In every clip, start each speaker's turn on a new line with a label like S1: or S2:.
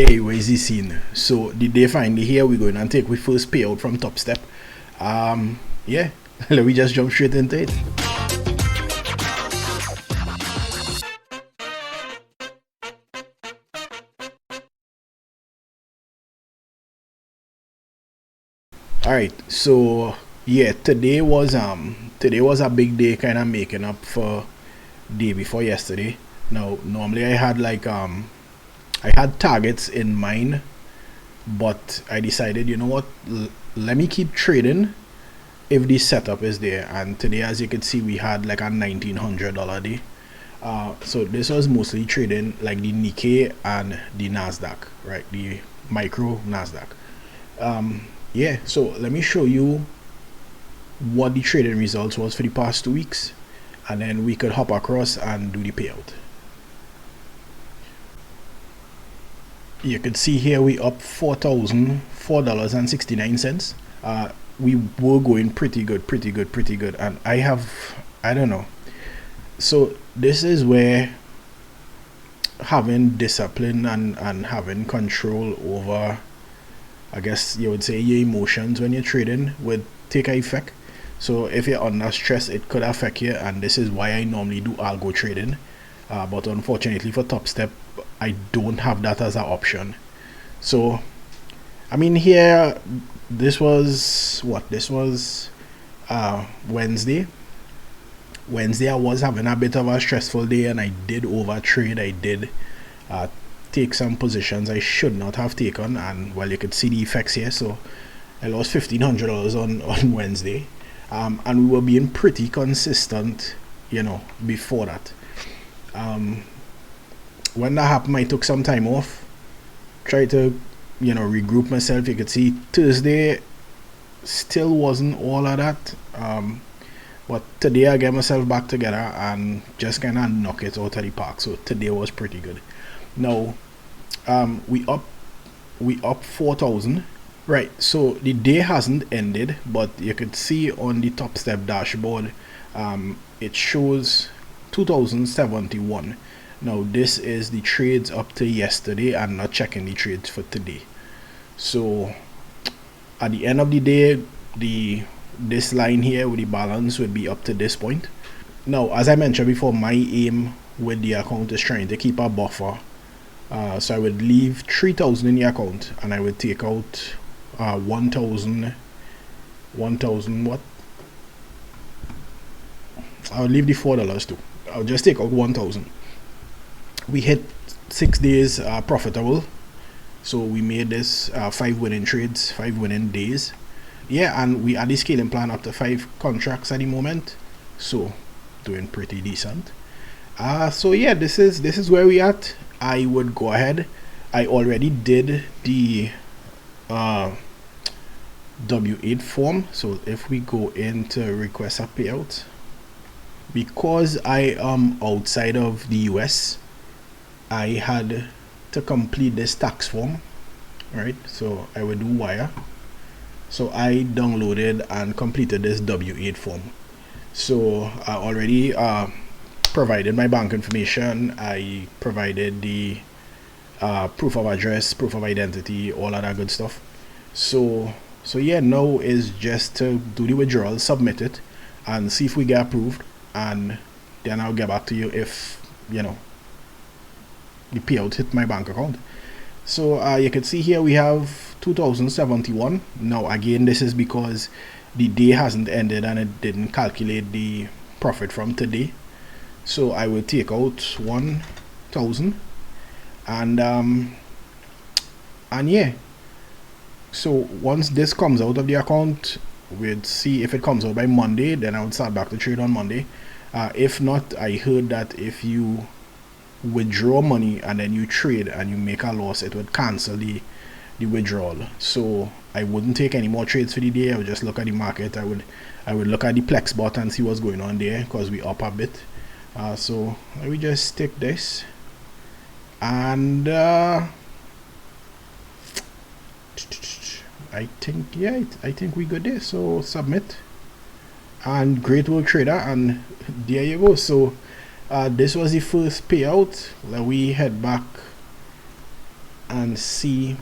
S1: Hey, where's the scene? So the day finally here, we're going to take we first payout from Topstep. Yeah, let me just jump straight into it. All right, so yeah, today was a big day, kind of making up for day before yesterday. Now normally I had targets in mind, but I decided, you know what, let me keep trading if the setup is there. And today, as you can see, we had like a $1,900 day. So this was mostly trading like the Nikkei and the Nasdaq, right? The micro Nasdaq. Yeah, so let me show you what the trading results was for the past 2 weeks, and then we could hop across and do the payout. You can see here we up $4,004.69. We were going pretty good, and I don't know. So this is where having discipline and having control over, I guess you would say, your emotions when you're trading would take effect. So if you're under stress, it could affect you, and this is why I normally do algo trading. But unfortunately for Topstep, I don't have that as an option. So I mean, here, this was what? This was Wednesday. Wednesday, I was having a bit of a stressful day, and I did overtrade. I did uh, take some positions I should not have taken, and well, you could see the effects here. So I lost $1,500 on Wednesday, and we were being pretty consistent, before that. When that happened, I took some time off, tried to regroup myself. You could see Thursday still wasn't all of that, but today I get myself back together and just kind of knock it out of the park. So today was pretty good. Now we up 4,000, right? So the day hasn't ended, but you could see on the Topstep dashboard, it shows 2,071. Now this is the trades up to yesterday. I'm not checking the trades for today. So at the end of the day, this line here with the balance would be up to this point. Now, as I mentioned before, my aim with the account is trying to keep a buffer. So I would leave 3,000 in the account, and I would take out 1,000 what? I'll leave the $4 too. I'll just take out 1,000. We hit 6 days profitable, so we made this 5 winning trades, 5 winning days. Yeah, and we are the scaling plan up to 5 contracts at the moment, so doing pretty decent. So yeah, this is where we at. I would go ahead. I already did the W8 form. So if we go into request a payout, because I am outside of the US, I had to complete this tax form, right? So I would do wire. So I downloaded and completed this W8 form. So I already provided my bank information. I provided the proof of address, proof of identity, all of that good stuff. So yeah, now is just to do the withdrawal, submit it, and see if we get approved, and then I'll get back to you if the payout hit my bank account. So you can see here we have 2,071. Now again, this is because the day hasn't ended and it didn't calculate the profit from today. So I will take out 1,000, and yeah. So once this comes out of the account, we'll see if it comes out by Monday. Then I would start back to trade on Monday. If not, I heard that if you withdraw money and then you trade and you make a loss, it would cancel the withdrawal. So I wouldn't take any more trades for the day. I would just look at the market. I would look at the Plex bot and see what's going on there, because we up a bit. So let me just stick this, and I think we good there. So submit, and great work, trader, and there you go. So this was the first payout. Let we head back and see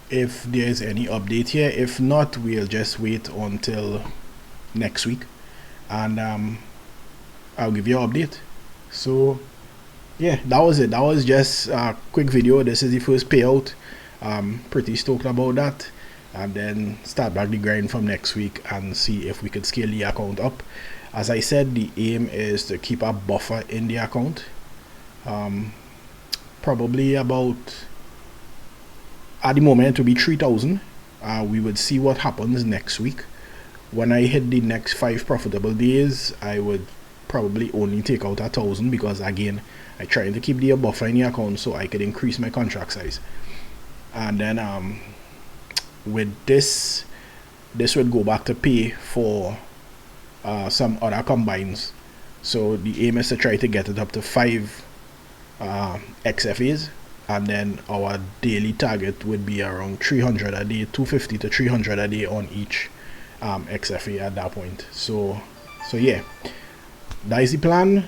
S1: if there's any update here. If not, we'll just wait until next week, and I'll give you an update. So yeah, that was it. That was just a quick video. This is the first payout. Pretty stoked about that, and then start back the grind from next week and see if we could scale the account up. As I said, the aim is to keep a buffer in the account, probably about, at the moment, to be 3,000. We would see what happens next week. When I hit the next 5 profitable days, I would probably only take out 1,000, because again, I trying to keep the buffer in the account so I could increase my contract size. And then with this would go back to pay for some other combines. So the aim is to try to get it up to 5 XFAs, and then our daily target would be around 300 a day, 250 to 300 a day on each XFA at that point. So yeah, that is the plan.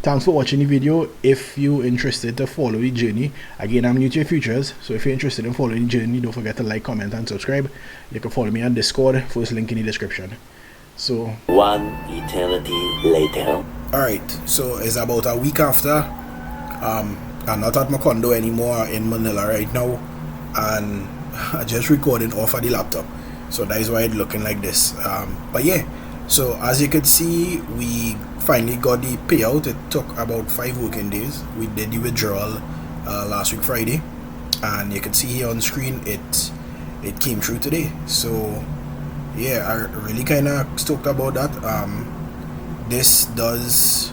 S1: Thanks for watching the video. If you're interested to follow the journey, again, I'm new to Futurres, so if you're interested in following the journey, don't forget to like, comment, and subscribe. You can follow me on Discord, first link in the description. So
S2: one eternity later.
S1: Alright, so it's about a week after. I'm not at my condo anymore in Manila right now, and I just recording off of the laptop, so that is why it's looking like this. But yeah, so as you can see, we finally got the payout. It took about 5 working days. We did the withdrawal last week Friday, and you can see here on screen it came through today. So yeah, I really kind of stoked about that. This does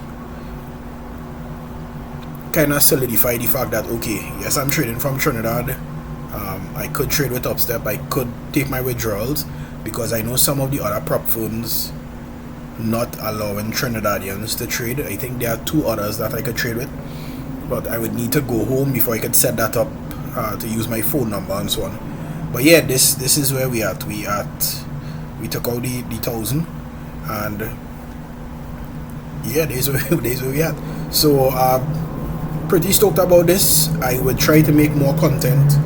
S1: kind of solidify the fact that, okay, yes, I'm trading from Trinidad. I could trade with Topstep. I could take my withdrawals, because I know some of the other prop firms not allowing Trinidadians to trade. I think there are 2 others that I could trade with, but I would need to go home before I could set that up to use my phone number and so on. But yeah, this is where we at. We took out the 1,000, and yeah, there's where we at. So pretty stoked about this. I would try to make more content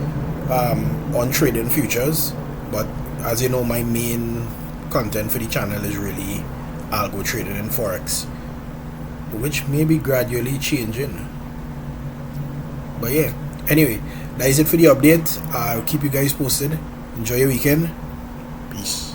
S1: on trading futures, but as you know, my main content for the channel is really algo trading and forex, which may be gradually changing. But yeah, anyway, that is it for the update. I'll keep you guys posted. Enjoy your weekend. Peace.